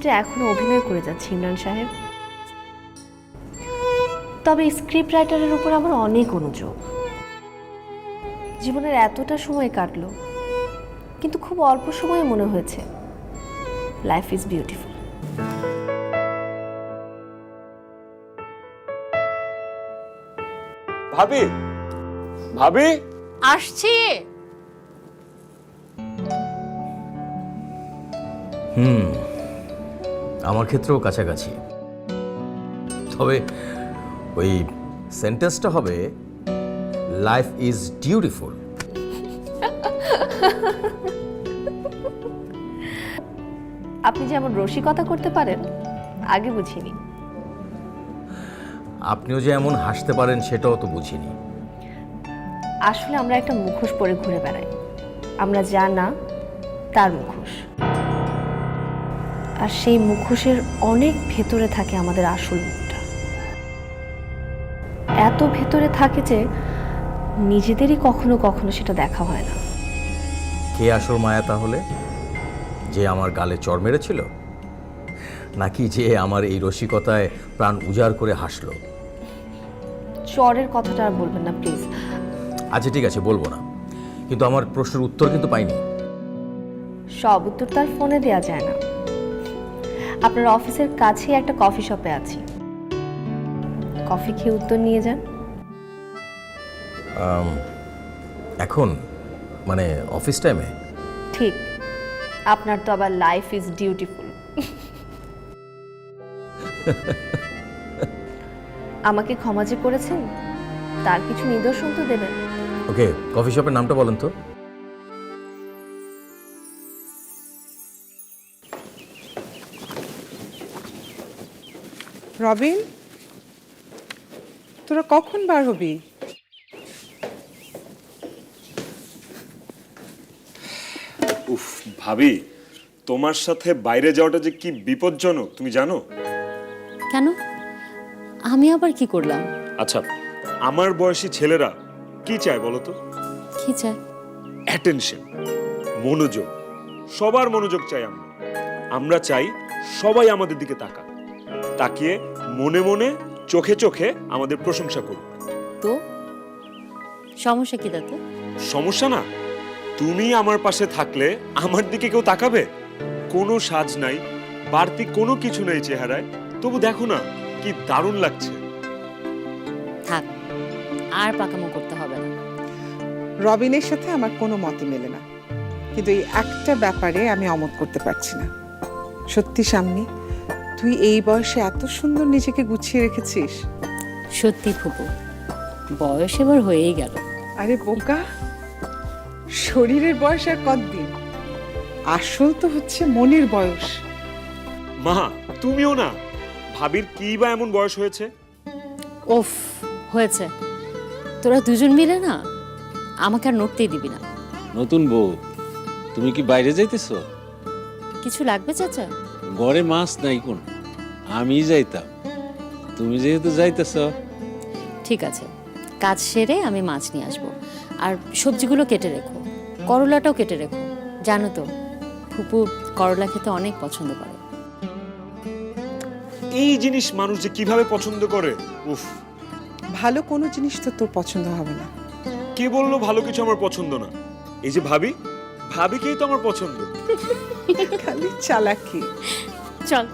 চরিত্রে এখনো অভিনয় করে যাচ্ছি ইমরান সাহেব। তবে স্ক্রিপ্ট রাইটারের উপর আমার অনেক অনুযোগ। জীবনের এতটা সময় কাটলো, কিন্তু খুব অল্প সময়ে মনে হয়েছে লাইফ ইজ বিউটিফুল। ভাবি, ভাবি আসছি। আমার ক্ষেত্রেও কাছাকাছি, তবে ওই সেন্টেন্সটা হবে লাইফ ইজ ডিউটিফুল। আপনি যেমন রসিকতা করতে পারেন আগে বুঝিনি। আপনিও যে এমন হাসতে পারেন সেটাও তো বুঝিনি। আসলে আমরা একটা মুখোশ পরে ঘুরে বেড়াই, আমরা যা না তার মুখোশ। আর সেই মুখোশের অনেক ভেতরে থাকে আমাদের আসল মুখটা। এত ভেতরে থাকে যে নিজেদেরই কখনো কখনো সেটা দেখা হয় না। কে আসল মায়া তাহলে? যে আমার গালে চড় মেরেছিল, নাকি যে আমার এই রসিকতায় প্রাণ উজাড় করে হাসলো? চরের কথাটা আর বলবেন না প্লিজ। আচ্ছা ঠিক আছে, বলবো না, কিন্তু আমার প্রশ্নের উত্তর কিন্তু পাইনি। সব উত্তর তার ফোনে দেওয়া যায় না। আপনার অফিসের কাছেই একটা কফি শপে আছি, কফি খেয়ে উত্তর নিয়ে যান। এখন মানে অফিস টাইমে? ঠিক, আপনার তো আবার লাইফ ইজ ডিউটিফুল। আমাকে ক্ষমা যে করেছেন তার কিছু নিদর্শন তো দেবেন। ওকে, কফি শপের নামটা বলেন তো। রবিন, তোরা কখন বার হবি? উফ ভাবি, তোমার সাথে বাইরে যাওয়াটা যে কি বিপজ্জনক তুমি জানো? কেন? আমি আবার কি করলাম? আচ্ছা, আমার বয়সী ছেলেরা কি চায় বলো তো? কি চাই? অ্যাটেনশন, মনোযোগ। সবার মনোযোগ চাই আমরা। আমরা চাই সবাই আমাদের দিকে তাকিয়ে মনে মনে চোখে চোখে আমাদের প্রশংসা করুক। তো সমস্যা কি তাতে? সমস্যা না, তুমি আমার পাশে থাকলে আমার দিকে কেউ তাকাবে? কোনো সাজ নাই, বাড়তি কোনো কিছু নেই চেহারায়, তবু দেখো না কি দারুণ লাগছে। থাক, আর পাকামো করতে হবে না। রবিনের সাথে আমার কোনো মতই মেলে না, কিন্তু এই একটা ব্যাপারে আমি অমত করতে পারছি না। সত্যি শাম্মী, তুই এই বয়সে এত সুন্দর নিজেকে গুছিয়ে রেখেছিস। সত্যি ফুপু, বয়স এবার হয়েই গেল। আরে বোকা, শরীরের বয়স আর কতদিন, আসল তো হচ্ছে মনের বয়স। মা, তুমিও না, ভাবির কি বা এমন বয়স হয়েছে? ওফ, হয়েছে। তোরা দুজন মিলে না আমাকে আর নড়তেই দিবি না। নতুন বউ, তুমি কি বাইরে যাইতেছো? কিছু লাগবে চাচা? ঘরে মাছ নাই কোন, আমি যাইতাম, তুমি যেহেতু যাইতেছ। ঠিক আছে, কাজ সেরে আমি মাছ নিয়ে আসবো। আর সবজিগুলো কেটে রেখো, করলাটাও কেটে রেখো। জানো তো ফুপু করলা খেতে অনেক পছন্দ করে। এই জিনিস মানুষ যে কিভাবে পছন্দ করে! উফ, ভালো কোনো জিনিস তো তোর পছন্দ হবে না। কে বললো ভালো কিছু আমার পছন্দ না? এই যে ভাবিকেই তো আমার পছন্দ। খালি চালাকি। চল।